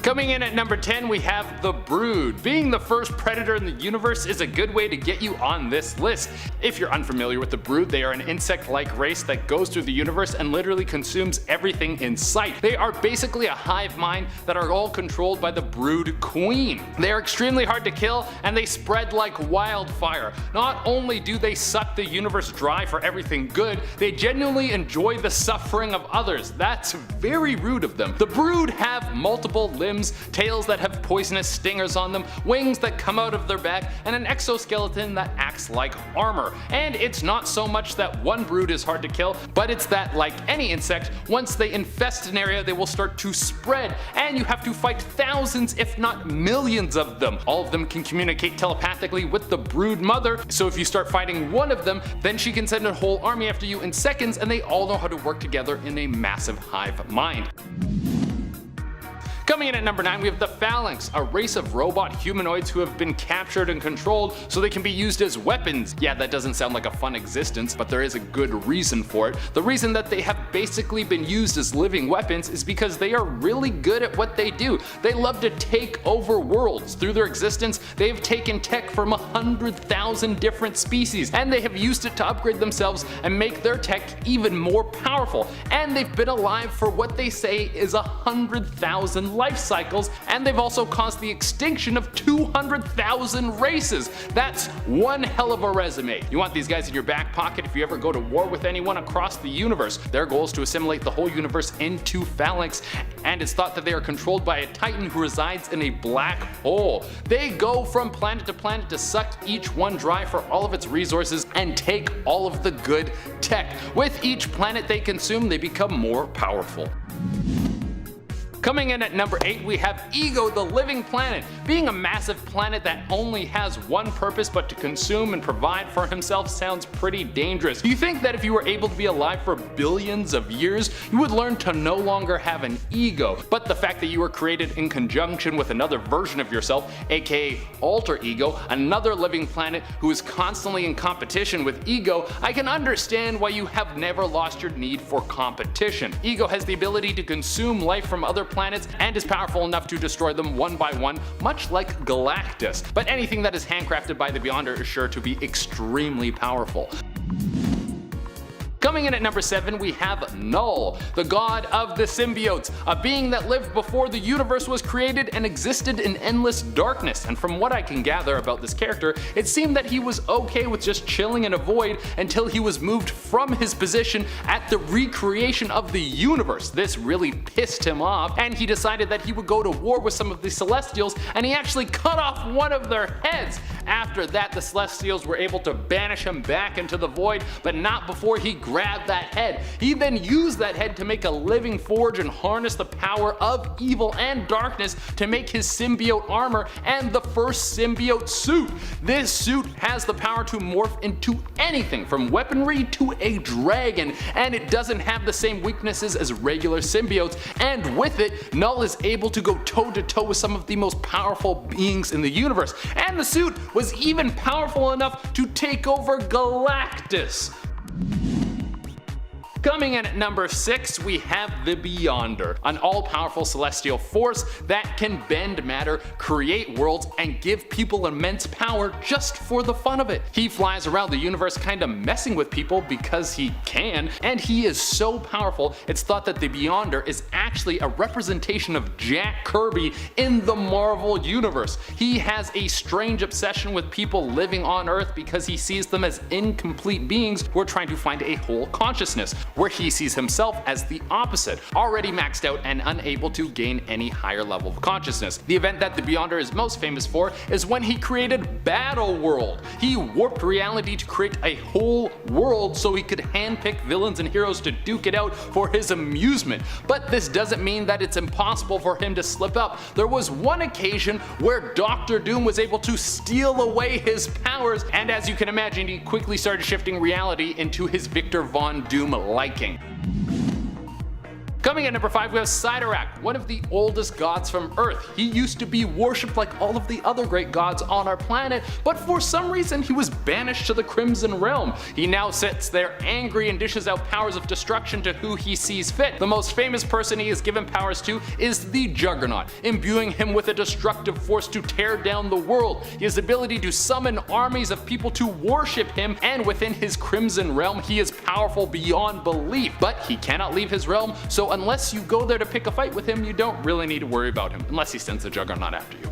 Coming in at number 10, we have the Brood. Being the first predator in the universe is a good way to get you on this list. If you're unfamiliar with the Brood, they are an insect-like race that goes through the universe and literally consumes everything in sight. They are basically a hive mind that are all controlled by the Brood Queen. They are extremely hard to kill and they spread like wildfire. Not only do they suck the universe dry for everything good, they genuinely enjoy the suffering of others. That's very rude of them. The Brood have multiple limbs, tails that have poisonous stingers on them, wings that come out of their back, and an exoskeleton that acts like armor. And it's not so much that one Brood is hard to kill, but it's that, like any insect, once they infest an area they will start to spread, and you have to fight thousands if not millions of them. All of them can communicate telepathically with the Brood mother, so if you start fighting one of them, then she can send a whole army after you in seconds, and they all know how to work together in a massive hive mind. Coming in at number 9, we have the Phalanx, a race of robot humanoids who have been captured and controlled so they can be used as weapons. Yeah, that doesn't sound like a fun existence, but there is a good reason for it. The reason that they have basically been used as living weapons is because they are really good at what they do. They love to take over worlds. Through their existence, they have taken tech from 100,000 different species, and they have used it to upgrade themselves and make their tech even more powerful. And they've been alive for what they say is 100,000 life cycles, and they've also caused the extinction of 200,000 races. That's one hell of a resume. You want these guys in your back pocket if you ever go to war with anyone across the universe. Their goal is to assimilate the whole universe into Phalanx, and it's thought that they are controlled by a titan who resides in a black hole. They go from planet to suck each one dry for all of its resources and take all of the good tech. With each planet they consume, they become more powerful. Coming in at number 8, we have Ego, the living planet. Being a massive planet that only has one purpose but to consume and provide for himself sounds pretty dangerous. You think that if you were able to be alive for billions of years, you would learn to no longer have an ego. But the fact that you were created in conjunction with another version of yourself, aka alter ego, another living planet who is constantly in competition with Ego, I can understand why you have never lost your need for competition. Ego has the ability to consume life from other planets and is powerful enough to destroy them one by one, much like Galactus. But anything that is handcrafted by the Beyonder is sure to be extremely powerful. Coming in at number 7, we have Null, the god of the symbiotes, a being that lived before the universe was created and existed in endless darkness. And from what I can gather about this character, it seemed that he was okay with just chilling in a void until he was moved from his position at the recreation of the universe. This really pissed him off, and he decided that he would go to war with some of the Celestials, and he actually cut off one of their heads. After that, the Celestials were able to banish him back into the void, but not before he grabbed that head. He then used that head to make a living forge and harness the power of evil and darkness to make his symbiote armor and the first symbiote suit. This suit has the power to morph into anything from weaponry to a dragon, and it doesn't have the same weaknesses as regular symbiotes, and with it, Null is able to go toe to toe with some of the most powerful beings in the universe, and the suit was even powerful enough to take over Galactus. Coming in at number 6, we have the Beyonder, an all-powerful celestial force that can bend matter, create worlds, and give people immense power just for the fun of it. He flies around the universe kinda messing with people because he can, and he is so powerful it's thought that the Beyonder is actually a representation of Jack Kirby in the Marvel universe. He has a strange obsession with people living on Earth because he sees them as incomplete beings who are trying to find a whole consciousness, where he sees himself as the opposite, already maxed out and unable to gain any higher level of consciousness. The event that the Beyonder is most famous for is when he created Battle World. He warped reality to create a whole world so he could handpick villains and heroes to duke it out for his amusement. But this doesn't mean that it's impossible for him to slip up. There was one occasion where Dr. Doom was able to steal away his powers, and as you can imagine, he quickly started shifting reality into his Victor Von Doom liking. Coming at number 5, we have Sidorak, one of the oldest gods from Earth. He used to be worshipped like all of the other great gods on our planet, but for some reason he was banished to the Crimson Realm. He now sits there angry and dishes out powers of destruction to who he sees fit. The most famous person he has given powers to is the Juggernaut, imbuing him with a destructive force to tear down the world. He has the ability to summon armies of people to worship him, and within his Crimson Realm he is powerful beyond belief. But he cannot leave his realm, so unless you go there to pick a fight with him, you don't really need to worry about him, unless he sends the Juggernaut after you.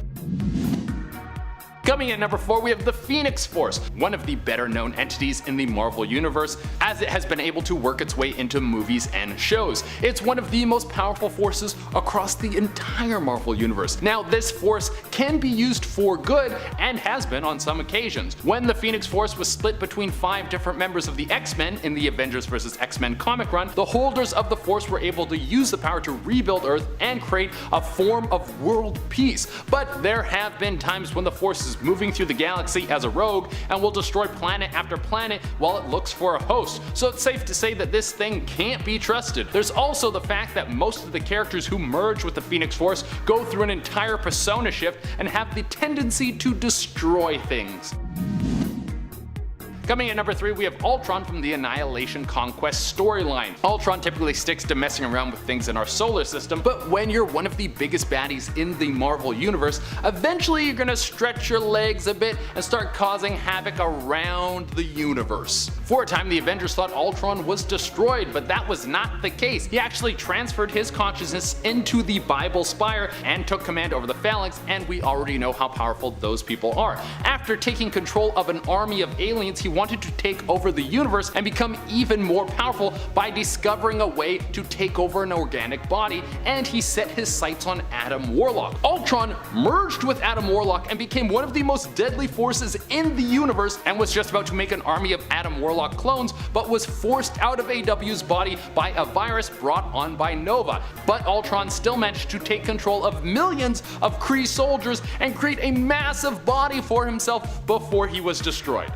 Coming at number 4, we have the Phoenix Force, one of the better known entities in the Marvel Universe, as it has been able to work its way into movies and shows. It's one of the most powerful forces across the entire Marvel Universe. Now, this force can be used for good, and has been on some occasions. When the Phoenix Force was split between 5 different members of the X-Men in the Avengers vs. X-Men comic run, the holders of the force were able to use the power to rebuild Earth and create a form of world peace. But there have been times when the force is moving through the galaxy as a rogue and will destroy planet after planet while it looks for a host, so it's safe to say that this thing can't be trusted. There's also the fact that most of the characters who merge with the Phoenix Force go through an entire persona shift and have the tendency to destroy things. Coming at number 3, we have Ultron from the Annihilation Conquest storyline. Ultron typically sticks to messing around with things in our solar system, but when you're one of the biggest baddies in the Marvel Universe, eventually you're gonna stretch your legs a bit and start causing havoc around the universe. For a time, the Avengers thought Ultron was destroyed, but that was not the case. He actually transferred his consciousness into the Bible Spire and took command over the Phalanx, and we already know how powerful those people are. After taking control of an army of aliens, he wanted to take over the universe and become even more powerful by discovering a way to take over an organic body, and he set his sights on Adam Warlock. Ultron merged with Adam Warlock and became one of the most deadly forces in the universe, and was just about to make an army of Adam Warlock clones, but was forced out of AW's body by a virus brought on by Nova. But Ultron still managed to take control of millions of Kree soldiers and create a massive body for himself before he was destroyed.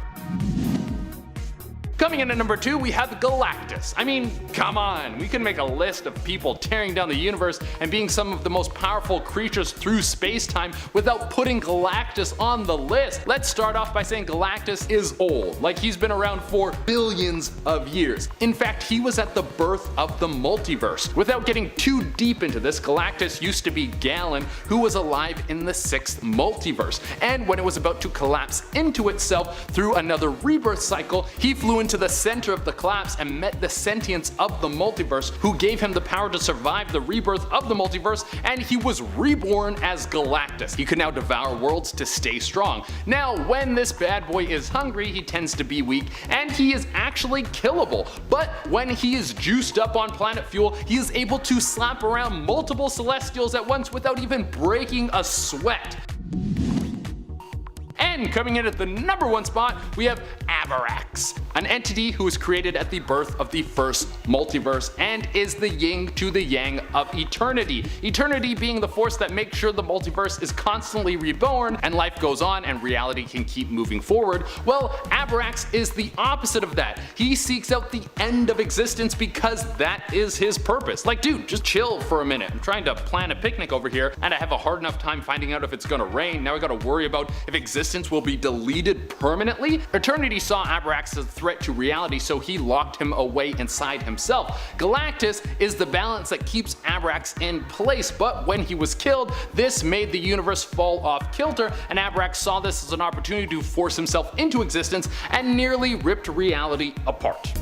Coming in at number 2, we have Galactus. I mean, come on, we can make a list of people tearing down the universe and being some of the most powerful creatures through space-time without putting Galactus on the list. Let's start off by saying Galactus is old, like he's been around for billions of years. In fact, he was at the birth of the multiverse. Without getting too deep into this, Galactus used to be Galen, who was alive in the 6th multiverse, and when it was about to collapse into itself through another rebirth cycle, he flew into the center of the collapse and met the sentience of the multiverse, who gave him the power to survive the rebirth of the multiverse, and he was reborn as Galactus. He could now devour worlds to stay strong. Now, when this bad boy is hungry, he tends to be weak, and he is actually killable. But when he is juiced up on planet fuel, he is able to slap around multiple Celestials at once without even breaking a sweat. And coming in at the number 1 spot, we have Avarax, an entity who was created at the birth of the first multiverse and is the yin to the yang of eternity. Eternity being the force that makes sure the multiverse is constantly reborn and life goes on and reality can keep moving forward. Well, Avarax is the opposite of that. He seeks out the end of existence because that is his purpose. Like, dude, just chill for a minute. I'm trying to plan a picnic over here and I have a hard enough time finding out if it's gonna rain. Now I gotta worry about if existence will be deleted permanently. Eternity saw Avarax as a threat to reality, so he locked him away inside himself. Galactus is the balance that keeps Avarax in place, but when he was killed, this made the universe fall off kilter, and Avarax saw this as an opportunity to force himself into existence and nearly ripped reality apart.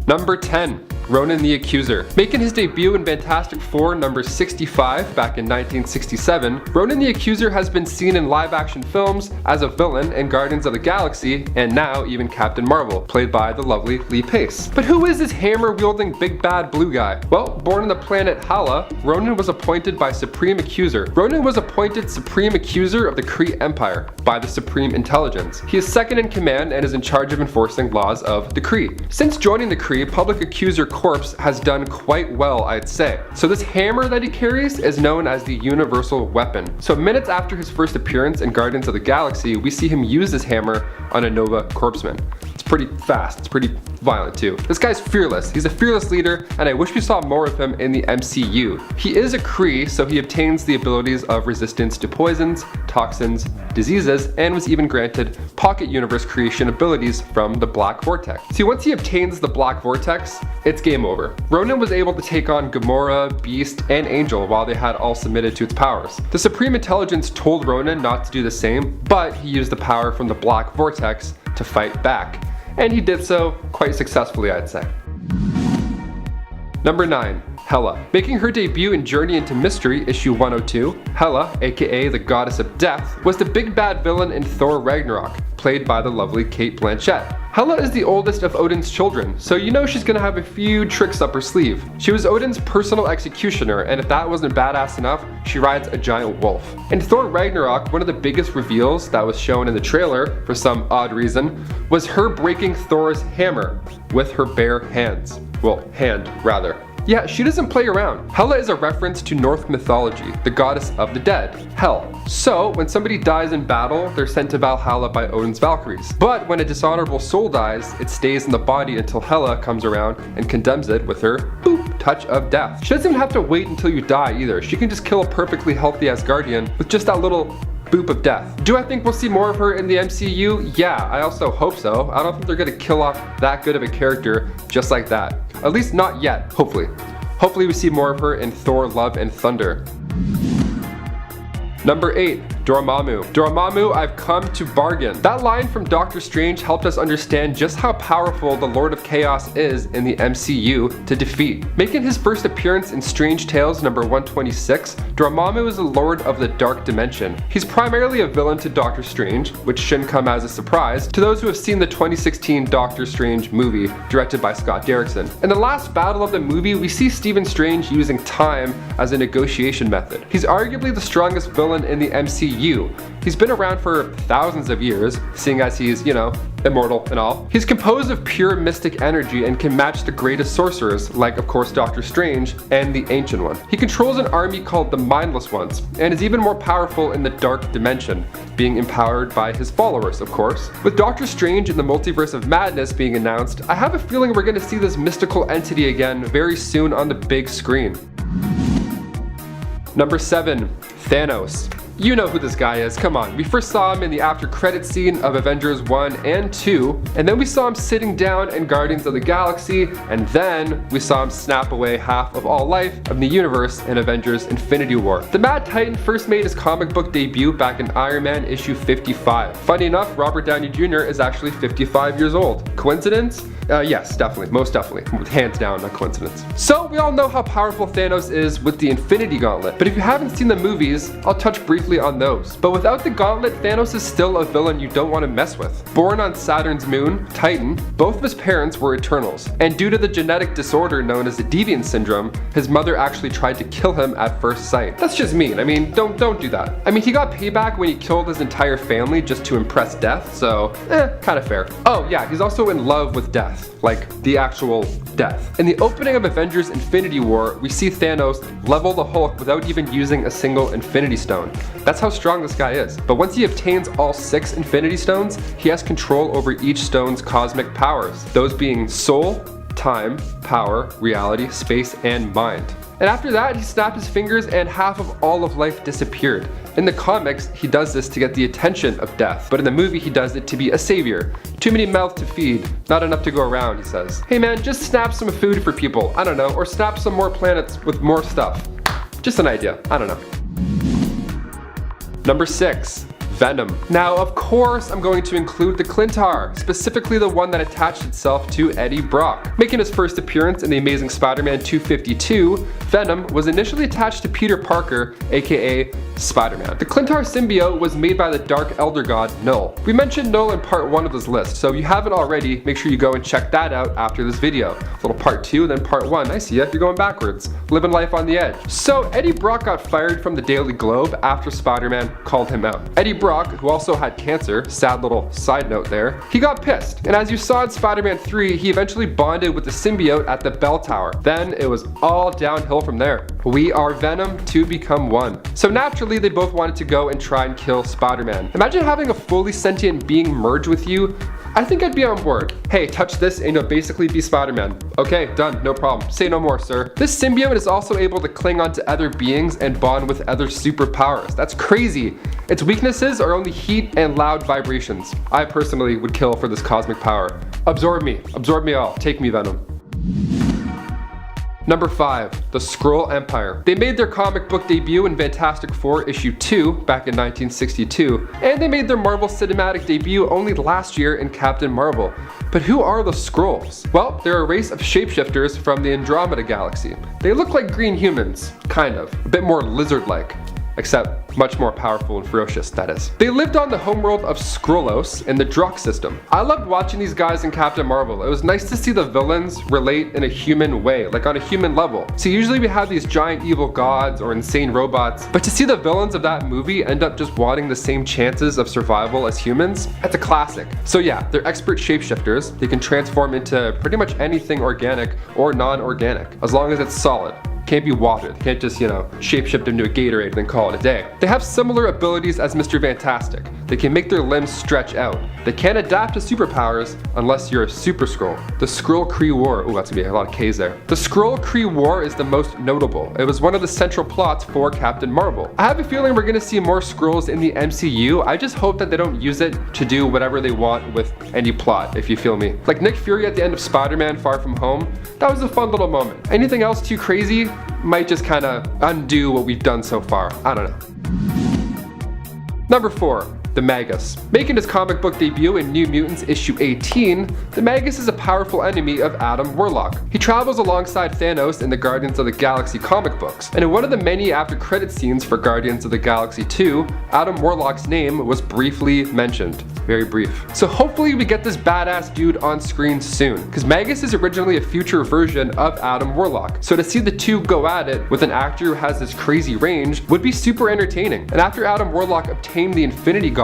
Number 10. Ronan the Accuser. Making his debut in Fantastic Four number 65 back in 1967, Ronan the Accuser has been seen in live-action films as a villain in Guardians of the Galaxy, and now even Captain Marvel, played by the lovely Lee Pace. But who is this hammer-wielding big bad blue guy? Well, born on the planet Hala, Ronan was appointed by Supreme Accuser. Ronan was appointed Supreme Accuser of the Kree Empire by the Supreme Intelligence. He is second in command and is in charge of enforcing laws of the Kree. Since joining the Kree, Public Accuser Corps has done quite well, I'd say. So this hammer that he carries is known as the Universal Weapon. So minutes after his first appearance in Guardians of the Galaxy, we see him use this hammer on a Nova corpsman. It's pretty fast. It's pretty violent too. This guy's fearless. He's a fearless leader, and I wish we saw more of him in the MCU. He is a Kree, so he obtains the abilities of resistance to poisons, toxins, diseases, and was even granted pocket universe creation abilities from the Black Vortex. See, once he obtains the Black Vortex, it's game over. Ronan was able to take on Gamora, Beast, and Angel while they had all submitted to its powers. The Supreme Intelligence told Ronan not to do the same, but he used the power from the Black Vortex to fight back. And he did so quite successfully, I'd say. Number 9. Hela. Making her debut in Journey into Mystery issue 102, Hela, aka the Goddess of Death, was the big bad villain in Thor Ragnarok, played by the lovely Cate Blanchett. Hela is the oldest of Odin's children, so you know she's gonna have a few tricks up her sleeve. She was Odin's personal executioner, and if that wasn't badass enough, she rides a giant wolf. In Thor Ragnarok, one of the biggest reveals that was shown in the trailer, for some odd reason, was her breaking Thor's hammer with her bare hands. Well, hand, rather. Yeah, she doesn't play around. Hela is a reference to Norse mythology, the goddess of the dead, Hel. So, when somebody dies in battle, they're sent to Valhalla by Odin's Valkyries. But when a dishonorable soul dies, it stays in the body until Hela comes around and condemns it with her, boop, touch of death. She doesn't even have to wait until you die either. She can just kill a perfectly healthy Asgardian with just that little boop of death. Do I think we'll see more of her in the MCU? Yeah, I also hope so. I don't think they're gonna kill off that good of a character just like that. At least not yet, hopefully. Hopefully we see more of her in Thor Love and Thunder. Number 8. Dormammu. Dormammu, I've come to bargain. That line from Doctor Strange helped us understand just how powerful the Lord of Chaos is in the MCU to defeat. Making his first appearance in Strange Tales number 126, Dormammu is the Lord of the Dark Dimension. He's primarily a villain to Doctor Strange, which shouldn't come as a surprise to those who have seen the 2016 Doctor Strange movie, directed by Scott Derrickson. In the last battle of the movie, we see Stephen Strange using time as a negotiation method. He's arguably the strongest villain in the MCU. He's been around for thousands of years, seeing as he's, you know, immortal and all. He's composed of pure mystic energy and can match the greatest sorcerers, like of course Doctor Strange and the Ancient One. He controls an army called the Mindless Ones, and is even more powerful in the Dark Dimension, being empowered by his followers, of course. With Doctor Strange and the Multiverse of Madness being announced, I have a feeling we're going to see this mystical entity again very soon on the big screen. Number 7. Thanos. You know who this guy is, come on. We first saw him in the after credit scene of Avengers 1 and 2, and then we saw him sitting down in Guardians of the Galaxy, and then we saw him snap away half of all life of the universe in Avengers Infinity War. The Mad Titan first made his comic book debut back in Iron Man issue 55. Funny enough, Robert Downey Jr. is actually 55 years old. Coincidence? Yes, definitely, most definitely. Hands down, not coincidence. So, we all know how powerful Thanos is with the Infinity Gauntlet, but if you haven't seen the movies, I'll touch briefly on those. But without the Gauntlet, Thanos is still a villain you don't want to mess with. Born on Saturn's moon, Titan, both of his parents were Eternals, and due to the genetic disorder known as the Deviant Syndrome, his mother actually tried to kill him at first sight. That's just mean. I mean, don't do that. I mean, he got payback when he killed his entire family just to impress Death, so, kind of fair. Oh yeah, he's also in love with Death. Like, the actual Death. In the opening of Avengers Infinity War, we see Thanos level the Hulk without even using a single Infinity Stone. That's how strong this guy is. But once he obtains all 6 Infinity Stones, he has control over each stone's cosmic powers, those being soul, time, power, reality, space, and mind. And after that, he snapped his fingers and half of all of life disappeared. In the comics, he does this to get the attention of Death, but in the movie he does it to be a savior. Too many mouths to feed, not enough to go around, he says. Hey man, just snap some food for people, I don't know, or snap some more planets with more stuff. Just an idea, I don't know. Number 6. Venom. Now, of course, I'm going to include the Clintar, specifically the one that attached itself to Eddie Brock. Making his first appearance in The Amazing Spider-Man 252, Venom was initially attached to Peter Parker, aka Spider-Man. The Clintar symbiote was made by the Dark Elder God, Null. We mentioned Null in part 1 of this list, so if you haven't already, make sure you go and check that out after this video. A little part 2, then part 1. I see ya, you're going backwards. Living life on the edge. So, Eddie Brock got fired from the Daily Globe after Spider-Man called him out. Eddie Brock, who also had cancer, sad little side note there, he got pissed. And as you saw in Spider-Man 3, he eventually bonded with the symbiote at the Bell Tower. Then it was all downhill from there. We are Venom to become one. So naturally, they both wanted to go and try and kill Spider-Man. Imagine having a fully sentient being merge with you. I think I'd be on board. Hey, touch this and you'll basically be Spider-Man. Okay, done, no problem. Say no more, sir. This symbiote is also able to cling onto other beings and bond with other superpowers. That's crazy. Its weaknesses are only heat and loud vibrations. I personally would kill for this cosmic power. Absorb me all, take me Venom. Number 5, the SKRULL Empire. They made their comic book debut in Fantastic Four issue 2 back in 1962, and they made their Marvel Cinematic debut only last year in Captain Marvel. But who are the SKRULLs? Well, they're a race of shapeshifters from the Andromeda Galaxy. They look like green humans, kind of, a bit more lizard-like. Except much more powerful and ferocious, that is. They lived on the homeworld of Skrullos in the Druk system. I loved watching these guys in Captain Marvel. It was nice to see the villains relate in a human way, like on a human level. So usually we have these giant evil gods or insane robots, but to see the villains of that movie end up just wanting the same chances of survival as humans, that's a classic. So yeah, they're expert shapeshifters. They can transform into pretty much anything organic or non-organic, as long as it's solid. Can't be water. They can't just, shapeshift into a Gatorade and then call it a day. They have similar abilities as Mr. Fantastic. They can make their limbs stretch out. They can't adapt to superpowers unless you're a Super Skrull. The Skrull Kree War. Ooh, that's gonna be a lot of K's there. The Skrull Kree War is the most notable. It was one of the central plots for Captain Marvel. I have a feeling we're gonna see more Skrulls in the MCU. I just hope that they don't use it to do whatever they want with any plot, if you feel me. Like Nick Fury at the end of Spider-Man Far From Home. That was a fun little moment. Anything else too crazy might just kind of undo what we've done so far. I don't know. Number 4. The Magus. Making his comic book debut in New Mutants issue 18, the Magus is a powerful enemy of Adam Warlock. He travels alongside Thanos in the Guardians of the Galaxy comic books, and in one of the many after-credit scenes for Guardians of the Galaxy 2, Adam Warlock's name was briefly mentioned. Very brief. So hopefully we get this badass dude on screen soon, because Magus is originally a future version of Adam Warlock, so to see the two go at it with an actor who has this crazy range would be super entertaining. And after Adam Warlock obtained the Infinity Gauntlet,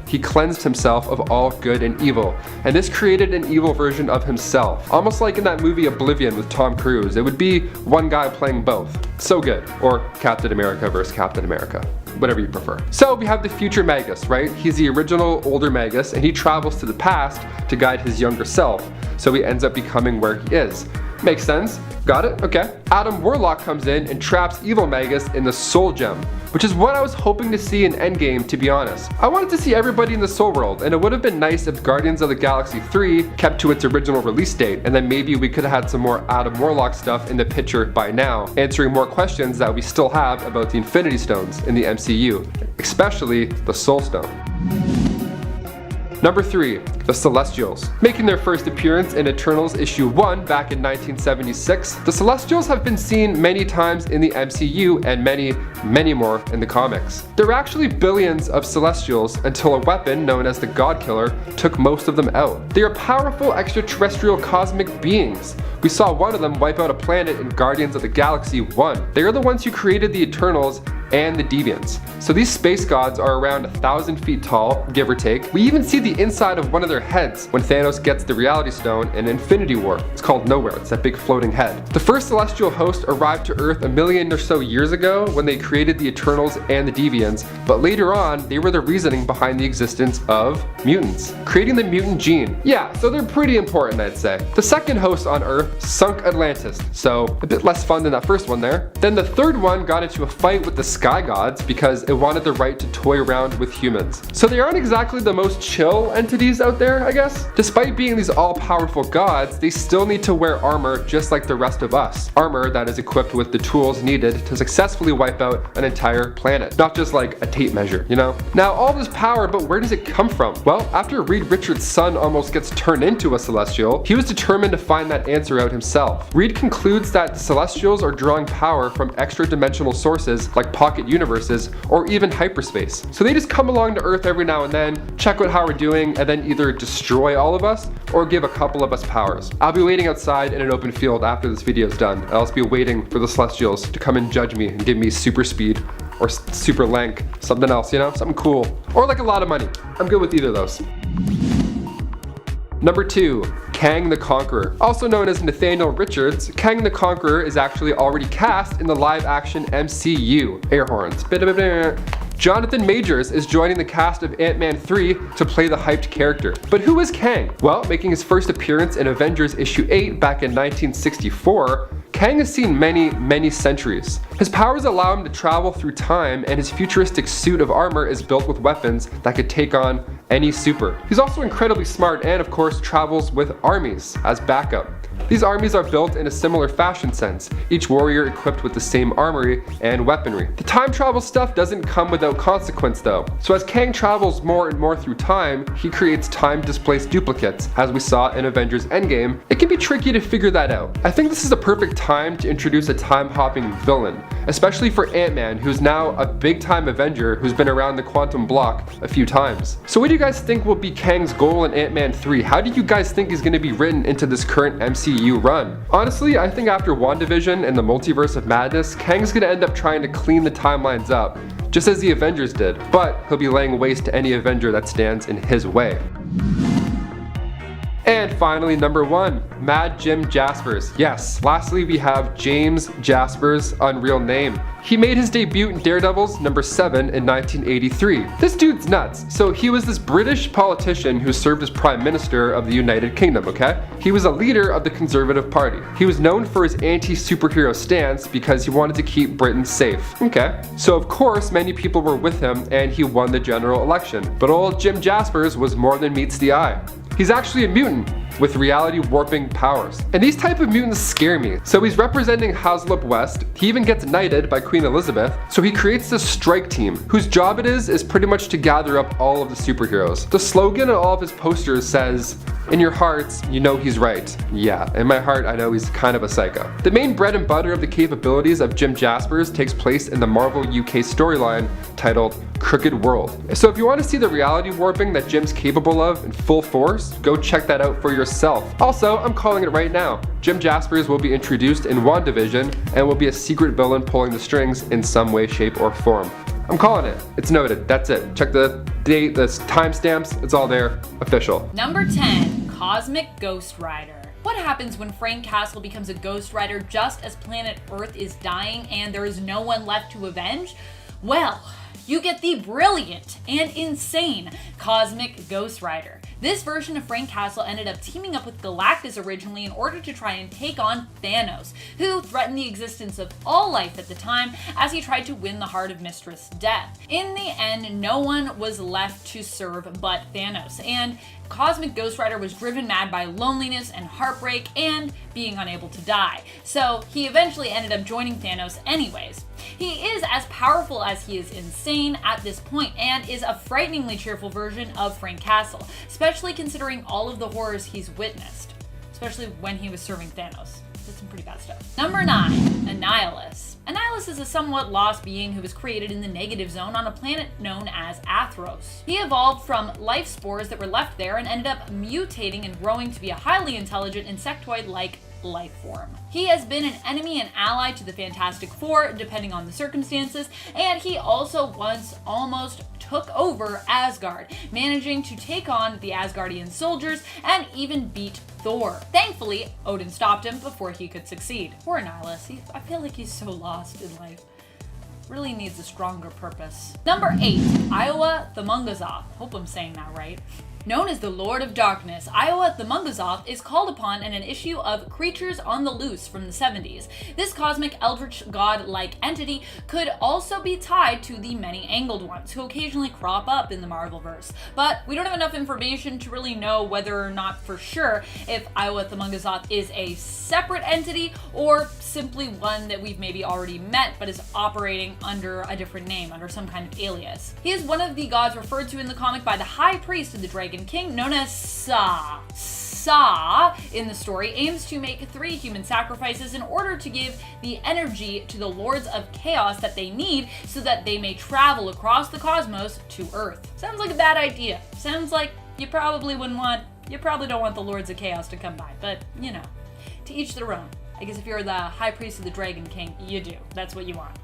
he cleansed himself of all good and evil, and this created an evil version of himself, almost like in that movie Oblivion with Tom Cruise. It would be one guy playing both. So good. Or Captain America versus Captain America. Whatever you prefer. So we have the future Magus, right? He's the original older Magus, and he travels to the past to guide his younger self, so he ends up becoming where he is. Makes sense. Got it? Okay. Adam Warlock comes in and traps evil Magus in the Soul Gem, which is what I was hoping to see in Endgame, to be honest. I wanted to see everybody in the Soul World, and it would have been nice if Guardians of the Galaxy 3 kept to its original release date, and then maybe we could have had some more Adam Warlock stuff in the picture by now, answering more questions that we still have about the Infinity Stones in the MCU, especially the Soul Stone. Number 3, the Celestials. Making their first appearance in Eternals issue 1 back in 1976, the Celestials have been seen many times in the MCU and many more in the comics. There were actually billions of Celestials until a weapon known as the God Killer took most of them out. They are powerful extraterrestrial cosmic beings. We saw one of them wipe out a planet in Guardians of the Galaxy 1. They are the ones who created the Eternals and the Deviants. So these space gods are around 1,000 feet tall, give or take. We even see the inside of one of their heads when Thanos gets the Reality Stone in Infinity War. It's called Nowhere, it's that big floating head. The first celestial host arrived to Earth a million or so years ago when they created the Eternals and the Deviants, but later on, they were the reasoning behind the existence of mutants, creating the mutant gene. Yeah, so they're pretty important, I'd say. The second host on Earth sunk Atlantis, so a bit less fun than that first one there. Then the third one got into a fight with the Sky Gods because it wanted the right to toy around with humans. So they aren't exactly the most chill entities out there, I guess. Despite being these all-powerful gods, they still need to wear armor just like the rest of us. Armor that is equipped with the tools needed to successfully wipe out an entire planet. Not just like a tape measure, you know? Now all this power, but where does it come from? Well, after Reed Richards' son almost gets turned into a Celestial, he was determined to find that answer out himself. Reed concludes that the Celestials are drawing power from extra-dimensional sources like pocket universes or even hyperspace. So they just come along to Earth every now and then, check out how we're doing, and then either destroy all of us or give a couple of us powers. I'll be waiting outside in an open field after this video is done. I'll also be waiting for the Celestials to come and judge me and give me super speed or super length, something else, you know, something cool, or like a lot of money. I'm good with either of those. Number 2, KANG the Conqueror. Also known as Nathaniel Richards, KANG the Conqueror is actually already cast in the live-action MCU. Air horns. Jonathan Majors is joining the cast of Ant-Man 3 to play the hyped character. But who is Kang? Well, making his first appearance in Avengers issue 8 back in 1964, Kang has seen many centuries. His powers allow him to travel through time, and his futuristic suit of armor is built with weapons that could take on any super. He's also incredibly smart and of course travels with armies as backup. These armies are built in a similar fashion sense, each warrior equipped with the same armory and weaponry. The time travel stuff doesn't come without consequence though, so as Kang travels more and more through time, he creates time-displaced duplicates, as we saw in Avengers Endgame. It can be tricky to figure that out. I think this is a perfect time to introduce a time-hopping villain, especially for Ant-Man, who's now a big-time Avenger who's been around the quantum block a few times. So what do you guys think will be Kang's goal in Ant-Man 3? How do you guys think he's going to be written into this current MCU run? Honestly, I think after WandaVision and the Multiverse of Madness, Kang's gonna end up trying to clean the timelines up, just as the Avengers did, but he'll be laying waste to any Avenger that stands in his way. And finally, number 1, Mad Jim Jaspers. Yes, lastly we have James Jaspers' unreal name. He made his debut in Daredevil's number 7 in 1983. This dude's nuts. So he was this British politician who served as Prime Minister of the United Kingdom, okay? He was a leader of the Conservative Party. He was known for his anti-superhero stance because he wanted to keep Britain safe, okay? So of course many people were with him and he won the general election. But old Jim Jaspers was more than meets the eye. He's actually a mutant with reality warping powers. And these type of mutants scare me. So he's representing Haslip West. He even gets knighted by Queen Elizabeth. So he creates this strike team whose job it is pretty much to gather up all of the superheroes. The slogan on all of his posters says, "In your hearts, you know he's right." Yeah, in my heart, I know he's kind of a psycho. The main bread and butter of the capabilities of Jim Jaspers takes place in the Marvel UK storyline titled Crooked World. So if you want to see the reality warping that Jim's capable of in full force, go check that out for yourself. Also, I'm calling it right now. Jim Jaspers will be introduced in WandaVision and will be a secret villain pulling the strings in some way, shape, or form. I'm calling it. It's noted. That's it. Check the date, the timestamps. It's all there. Official. Number 10, Cosmic Ghost Rider. What happens when Frank Castle becomes a Ghost Rider just as planet Earth is dying and there is no one left to avenge? Well, you get the brilliant and insane Cosmic Ghost Rider. This version of Frank Castle ended up teaming up with Galactus originally in order to try and take on Thanos, who threatened the existence of all life at the time as he tried to win the heart of Mistress Death. In the end, no one was left to serve but Thanos, and Cosmic Ghost Rider was driven mad by loneliness and heartbreak and being unable to die. So he eventually ended up joining Thanos anyways. He is as powerful as he is insane at this point and is a frighteningly cheerful version of Frank Castle, especially considering all of the horrors he's witnessed, especially when he was serving Thanos. Did some pretty bad stuff. Number 9, Annihilus. Annihilus is a somewhat lost being who was created in the negative zone on a planet known as Athros. He evolved from life spores that were left there and ended up mutating and growing to be a highly intelligent insectoid-like life form. He has been an enemy and ally to the Fantastic Four, depending on the circumstances, and he also once almost took over Asgard, managing to take on the Asgardian soldiers and even beat Thor. Thankfully, Odin stopped him before he could succeed. Poor Annihilus, I feel like he's so lost in life. Really needs a stronger purpose. Number 8, Iowa the Mungazoth. Hope I'm saying that right. Known as the Lord of Darkness, Iowa the Mungazoth is called upon in an issue of Creatures on the Loose from the 70s. This cosmic eldritch god-like entity could also be tied to the many-angled ones who occasionally crop up in the Marvelverse, but we don't have enough information to really know whether or not for sure if Iowa the Mungazoth is a separate entity or simply one that we've maybe already met but is operating under a different name, under some kind of alias. He is one of the gods referred to in the comic by the High Priest of the Dragon King, known as Sa. Sa, in the story, aims to make 3 human sacrifices in order to give the energy to the Lords of Chaos that they need so that they may travel across the cosmos to Earth. Sounds like a bad idea. Sounds like you probably don't want the Lords of Chaos to come by, but you know, to each their own. I guess if you're the High Priest of the Dragon King, you do. That's what you want.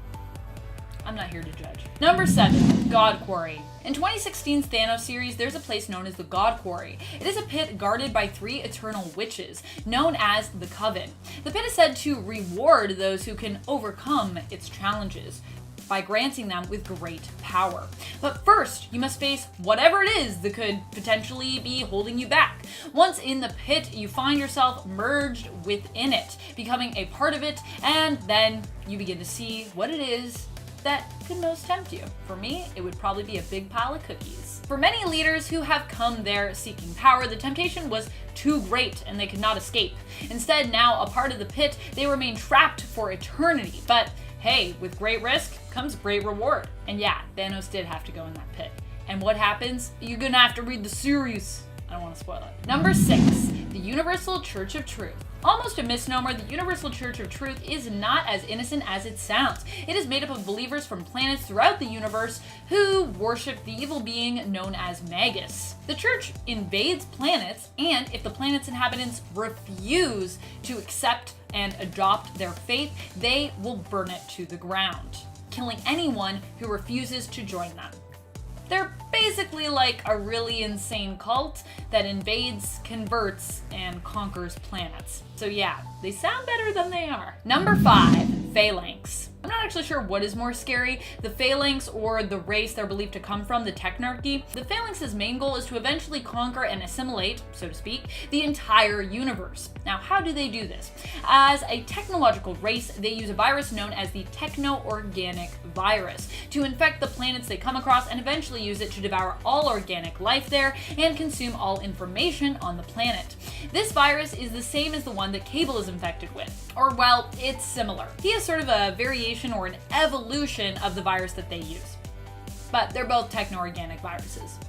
I'm not here to judge. Number 7, God Quarry. In 2016's Thanos series, there's a place known as the God Quarry. It is a pit guarded by 3 eternal witches, known as the Coven. The pit is said to reward those who can overcome its challenges by granting them with great power. But first, you must face whatever it is that could potentially be holding you back. Once in the pit, you find yourself merged within it, becoming a part of it, and then you begin to see what it is that could most tempt you. For me, it would probably be a big pile of cookies. For many leaders who have come there seeking power, the temptation was too great and they could not escape. Instead, now a part of the pit, they remain trapped for eternity. But hey, with great risk comes great reward. And yeah, Thanos did have to go in that pit. And what happens? You're gonna have to read the series. I don't want to spoil it. Number 6, the Universal Church of Truth. Almost a misnomer, the Universal Church of Truth is not as innocent as it sounds. It is made up of believers from planets throughout the universe who worship the evil being known as Magus. The church invades planets, and if the planet's inhabitants refuse to accept and adopt their faith, they will burn it to the ground, killing anyone who refuses to join them. They're basically like a really insane cult that invades, converts, and conquers planets. So yeah, they sound better than they are. Number 5, Phalanx. I'm not actually sure what is more scary, the Phalanx or the race they're believed to come from, the Technarchy. The Phalanx's main goal is to eventually conquer and assimilate, so to speak, the entire universe. Now, how do they do this? As a technological race, they use a virus known as the techno-organic virus to infect the planets they come across and eventually use it to devour all organic life there and consume all information on the planet. This virus is the same as the one that Cable is infected with, or well, it's similar. He is sort of a variation or an evolution of the virus that they use. But they're both techno-organic viruses.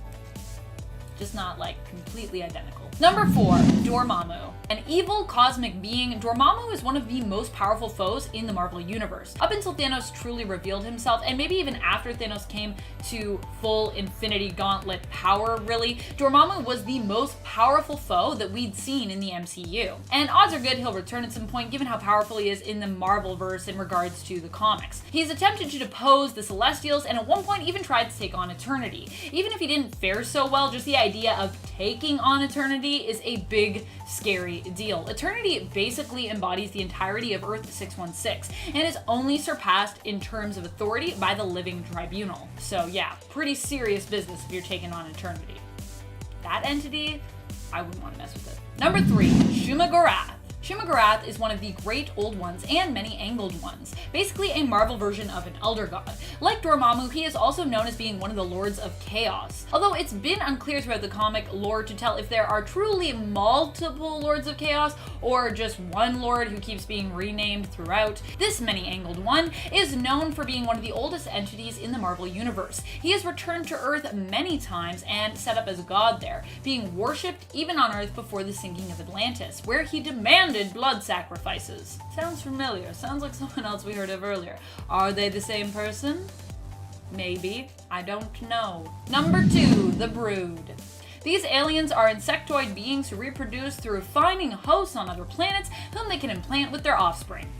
Just not like completely identical. Number 4, Dormammu. An evil cosmic being, Dormammu is one of the most powerful foes in the Marvel Universe. Up until Thanos truly revealed himself, and maybe even after Thanos came to full Infinity Gauntlet power, really, Dormammu was the most powerful foe that we'd seen in the MCU. And odds are good he'll return at some point, given how powerful he is in the Marvelverse in regards to the comics. He's attempted to depose the Celestials, and at one point even tried to take on Eternity. Even if he didn't fare so well, just the idea of taking on Eternity is a big, scary deal. Eternity basically embodies the entirety of Earth 616 and is only surpassed in terms of authority by the Living Tribunal. So yeah, pretty serious business if you're taking on Eternity. That entity, I wouldn't want to mess with it. Number 3, Shumagorath. Shumagorath is one of the great old ones and many angled ones, basically a Marvel version of an Elder God. Like Dormammu, he is also known as being one of the Lords of Chaos. Although it's been unclear throughout the comic lore to tell if there are truly multiple Lords of Chaos or just one Lord who keeps being renamed throughout, this many-angled one is known for being one of the oldest entities in the Marvel Universe. He has returned to Earth many times and set up as a god there, being worshipped even on Earth before the sinking of Atlantis, where he demanded blood sacrifices. Sounds familiar. Sounds like someone else we heard of earlier. Are they the same person? Maybe. I don't know. Number 2, the Brood. These aliens are insectoid beings who reproduce through finding hosts on other planets whom they can implant with their offspring.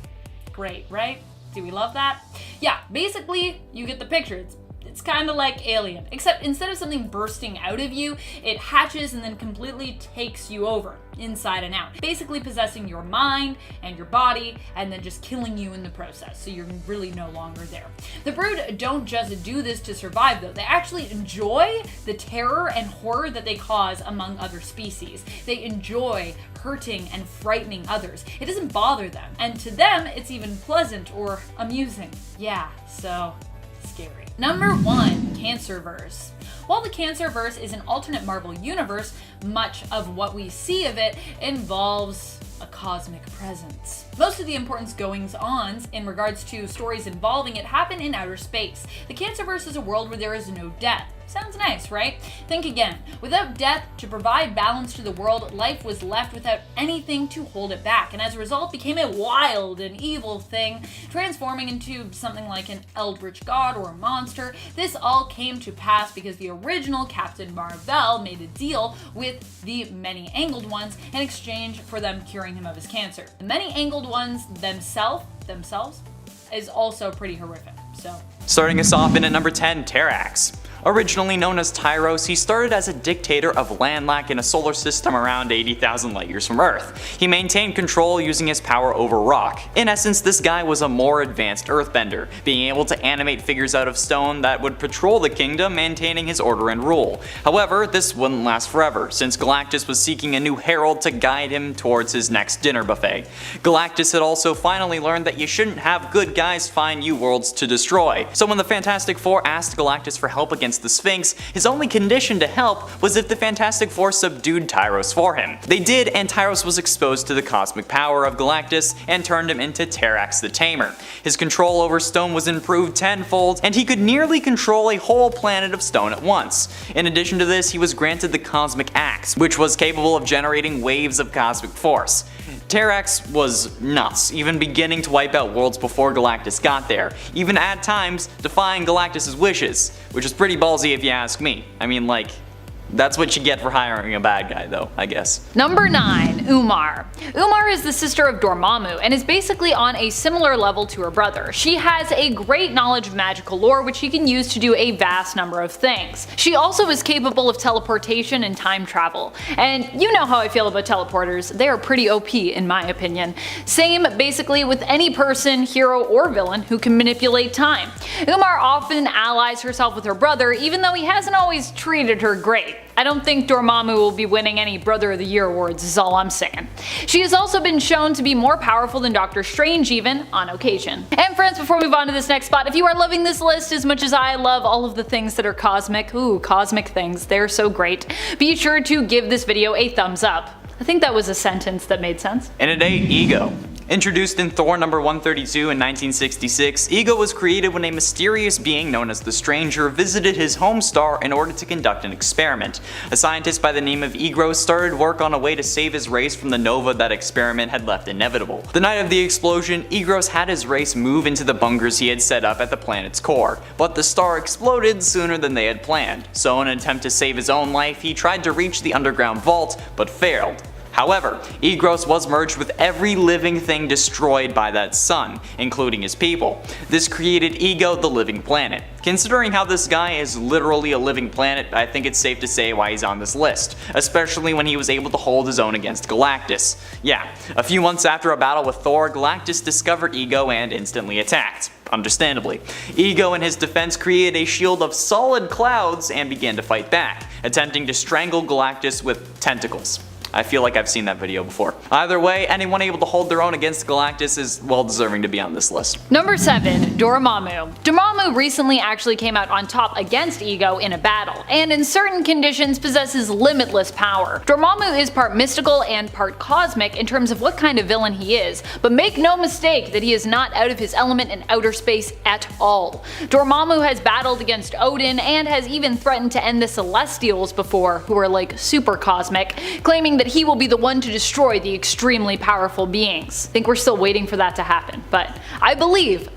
Great, right? Do we love that? Yeah, basically, you get the picture. It's kind of like Alien, except instead of something bursting out of you, it hatches and then completely takes you over, inside and out. Basically possessing your mind and your body, and then just killing you in the process, so you're really no longer there. The Brood don't just do this to survive, though. They actually enjoy the terror and horror that they cause among other species. They enjoy hurting and frightening others. It doesn't bother them, and to them, it's even pleasant or amusing. Yeah, so scary. Number 1, Cancerverse. While the Cancerverse is an alternate Marvel universe, much of what we see of it involves a cosmic presence. Most of the important goings-ons in regards to stories involving it happen in outer space. The Cancerverse is a world where there is no death. Sounds nice, right? Think again. Without death to provide balance to the world, life was left without anything to hold it back, and as a result became a wild and evil thing, transforming into something like an eldritch god or a monster. This all came to pass because the original Captain Marvel made a deal with the many-angled ones in exchange for them curing him of his cancer. The many-angled ones themselves is also pretty horrific. so. Starting us off in at number 10, Terrax. Originally known as Tyros, he started as a dictator of Landlac in a solar system around 80,000 light years from Earth. He maintained control using his power over rock. In essence, this guy was a more advanced earthbender, being able to animate figures out of stone that would patrol the kingdom, maintaining his order and rule. However, this wouldn't last forever, since Galactus was seeking a new herald to guide him towards his next dinner buffet. Galactus had also finally learned that you shouldn't have good guys find you worlds to destroy. So when the Fantastic Four asked Galactus for help against the Sphinx, his only condition to help was if the Fantastic Four subdued Tyros for him. They did, and Tyros was exposed to the cosmic power of Galactus and turned him into Terrax the Tamer. His control over stone was improved tenfold, and he could nearly control a whole planet of stone at once. In addition to this, he was granted the Cosmic Axe, which was capable of generating waves of cosmic force. Terrax was nuts, even beginning to wipe out worlds before Galactus got there, even at times defying Galactus' wishes, which is pretty ballsy if you ask me. I mean, like, that's what you get for hiring a bad guy though, I guess. Number 9, Umar. Umar is the sister of Dormammu and is basically on a similar level to her brother. She has a great knowledge of magical lore which she can use to do a vast number of things. She also is capable of teleportation and time travel. And you know how I feel about teleporters, they are pretty OP in my opinion. Same basically with any person, hero or villain who can manipulate time. Umar often allies herself with her brother even though he hasn't always treated her great. I don't think Dormammu will be winning any Brother of the Year awards is all I'm saying. She has also been shown to be more powerful than Doctor Strange even, on occasion. And friends, before we move on to this next spot, if you are loving this list as much as I love all of the things that are cosmic, cosmic things, they're so great, be sure to give this video a thumbs up. I think that was a sentence that made sense. And at 8, Ego. Introduced in Thor number 132 in 1966, Ego was created when a mysterious being known as the Stranger visited his home star in order to conduct an experiment. A scientist by the name of Egros started work on a way to save his race from the nova that experiment had left inevitable. The night of the explosion, Egros had his race move into the bunkers he had set up at the planet's core, but the star exploded sooner than they had planned. So in an attempt to save his own life, he tried to reach the underground vault, but failed. However, Egros was merged with every living thing destroyed by that sun, including his people. This created Ego the Living Planet. Considering how this guy is literally a living planet, I think it's safe to say why he's on this list, especially when he was able to hold his own against Galactus. Yeah, a few months after a battle with Thor, Galactus discovered Ego and instantly attacked. Understandably. Ego in his defense created a shield of solid clouds and began to fight back, attempting to strangle Galactus with tentacles. I feel like I've seen that video before. Either way, anyone able to hold their own against Galactus is well deserving to be on this list. Number 7, Dormammu. Dormammu recently actually came out on top against Ego in a battle, and in certain conditions possesses limitless power. Dormammu is part mystical and part cosmic in terms of what kind of villain he is, but make no mistake that he is not out of his element in outer space at all. Dormammu has battled against Odin and has even threatened to end the Celestials before, who are like super cosmic, claiming that he will be the one to destroy the extremely powerful beings. I think we're still waiting for that to happen, but I believe.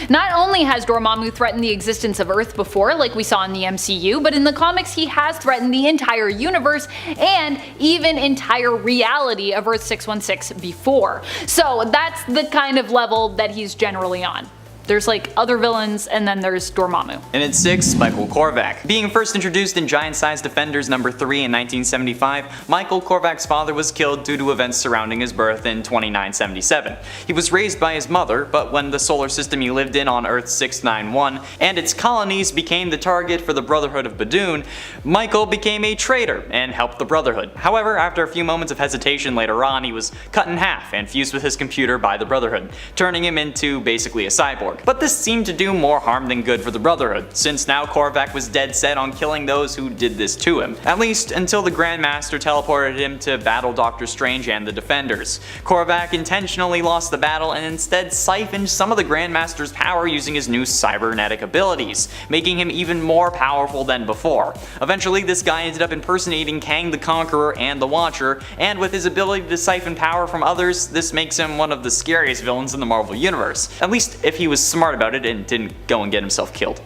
Not only has Dormammu threatened the existence of Earth before, like we saw in the MCU, but in the comics he has threatened the entire universe and even entire reality of Earth 616 before. So that's the kind of level that he's generally on. There's like other villains, and then there's Dormammu. And at 6, Michael KORVAC. Being first introduced in Giant Size Defenders number 3 in 1975, Michael KORVAC's father was killed due to events surrounding his birth in 2977. He was raised by his mother, but when the solar system he lived in on Earth 691 and its colonies became the target for the Brotherhood of Badoon, Michael became a traitor and helped the Brotherhood. However, after a few moments of hesitation later on, he was cut in half and fused with his computer by the Brotherhood, turning him into basically a cyborg. But this seemed to do more harm than good for the Brotherhood, since now KORVAC was dead set on killing those who did this to him, at least until the Grandmaster teleported him to battle Doctor Strange and the Defenders. KORVAC intentionally lost the battle and instead siphoned some of the Grandmaster's power using his new cybernetic abilities, making him even more powerful than before. Eventually, this guy ended up impersonating Kang the Conqueror and the Watcher, and with his ability to siphon power from others, this makes him one of the scariest villains in the Marvel Universe, at least if he was smart about it and didn't go and get himself killed.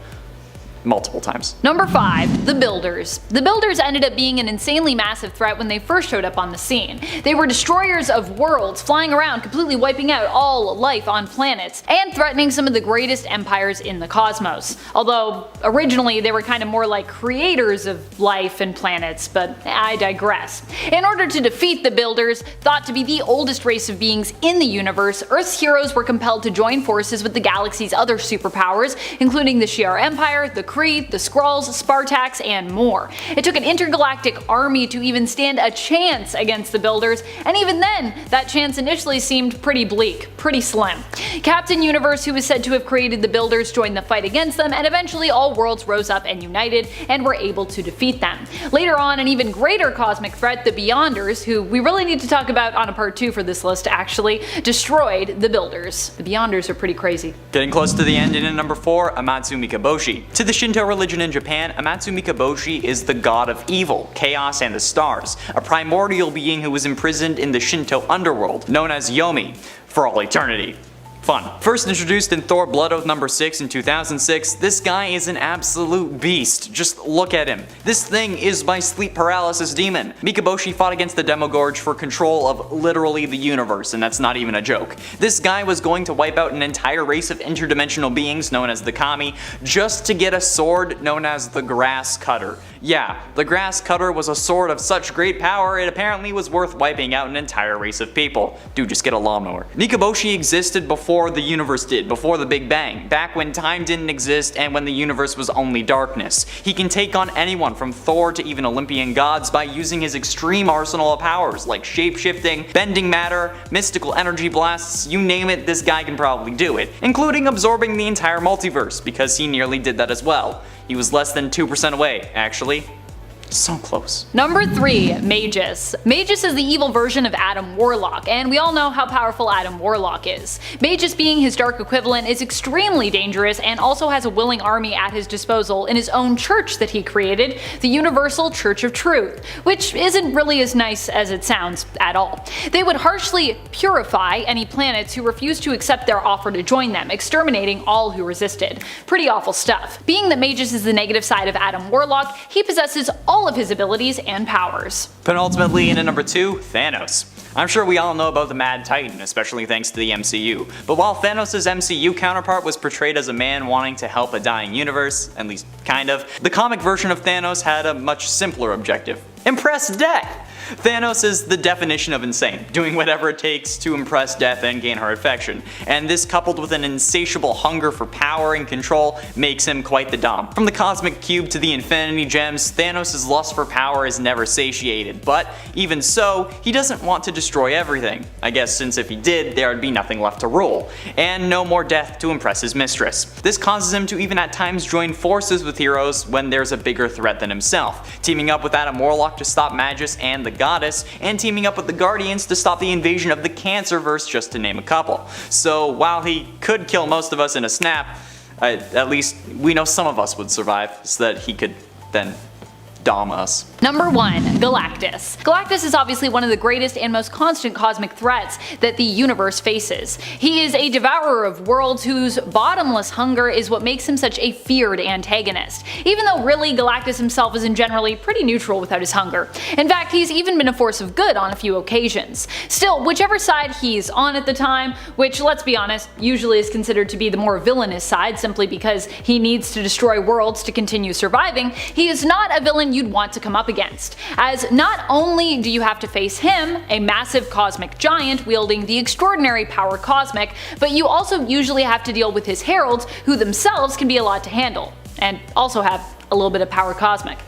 multiple times. Number 5. The Builders. The Builders ended up being an insanely massive threat when they first showed up on the scene. They were destroyers of worlds, flying around, completely wiping out all life on planets, and threatening some of the greatest empires in the cosmos. Although, originally they were kind of more like creators of life and planets, but I digress. In order to defeat the Builders, thought to be the oldest race of beings in the universe, Earth's heroes were compelled to join forces with the galaxy's other superpowers, including the Shi'ar Empire, the Kree, the SKRULLs, Spartax, and more. It took an intergalactic army to even stand a chance against the Builders, and even then, that chance initially seemed pretty bleak, pretty slim. Captain Universe, who was said to have created the Builders, joined the fight against them, and eventually all worlds rose up and united, and were able to defeat them. Later on, an even greater cosmic threat, the Beyonders, who we really need to talk about on a part 2 for this list actually, destroyed the Builders. The Beyonders are pretty crazy. Getting close to the end, and in number 4, Amatsu Mikaboshi. To the Shinto religion in Japan, Amatsu Mikaboshi is the god of evil, chaos, and the stars, a primordial being who was imprisoned in the Shinto underworld, known as Yomi, for all eternity. Fun. First introduced in Thor Blood Oath number 6 in 2006, this guy is an absolute beast. Just look at him. This thing is my sleep paralysis demon. Mikaboshi fought against the Demogorge for control of literally the universe, and that's not even a joke. This guy was going to wipe out an entire race of interdimensional beings known as the Kami, just to get a sword known as the Grass Cutter. Yeah, the Grass Cutter was a sword of such great power it apparently was worth wiping out an entire race of people. Dude, just get a lawnmower. Mikaboshi existed before the universe did, before the Big Bang, back when time didn't exist and when the universe was only darkness. He can take on anyone from Thor to even Olympian gods by using his extreme arsenal of powers like shape-shifting, bending matter, mystical energy blasts, you name it, this guy can probably do it, including absorbing the entire multiverse, because he nearly did that as well. He was less than 2% away, actually. So close. Number 3. Magus. Magus is the evil version of Adam Warlock, and we all know how powerful Adam Warlock is. Magus, being his dark equivalent, is extremely dangerous and also has a willing army at his disposal in his own church that he created, the Universal Church of Truth, which isn't really as nice as it sounds at all. They would harshly purify any planets who refused to accept their offer to join them, exterminating all who resisted. Pretty awful stuff. Being that Magus is the negative side of Adam Warlock, he possesses all of his abilities and powers. Penultimately, in at number 2, Thanos. I'm sure we all know about the Mad Titan, especially thanks to the MCU, but while Thanos' MCU counterpart was portrayed as a man wanting to help a dying universe, at least kind of, the comic version of Thanos had a much simpler objective: impress death! Thanos is the definition of insane, doing whatever it takes to impress Death and gain her affection, and this coupled with an insatiable hunger for power and control makes him quite the dom. From the Cosmic Cube to the Infinity Gems, Thanos' lust for power is never satiated, but even so, he doesn't want to destroy everything. I guess since if he did, there would be nothing left to rule, and no more death to impress his mistress. This causes him to even at times join forces with heroes when there's a bigger threat than himself, teaming up with Adam Warlock to stop Magus and the Goddess, and teaming up with the Guardians to stop the invasion of the Cancerverse, just to name a couple. So while he could kill most of us in a snap, at least we know some of us would survive, so that he could then dom us. Number 1. Galactus. Galactus is obviously one of the greatest and most constant cosmic threats that the universe faces. He is a devourer of worlds whose bottomless hunger is what makes him such a feared antagonist, even though really Galactus himself isn't generally pretty neutral without his hunger. In fact, he's even been a force of good on a few occasions. Still, whichever side he's on at the time, which let's be honest, usually is considered to be the more villainous side simply because he needs to destroy worlds to continue surviving, he is not a villain you'd want to come up against, as not only do you have to face him, a massive cosmic giant wielding the extraordinary power cosmic, but you also usually have to deal with his heralds, who themselves can be a lot to handle, and also have a little bit of power cosmic.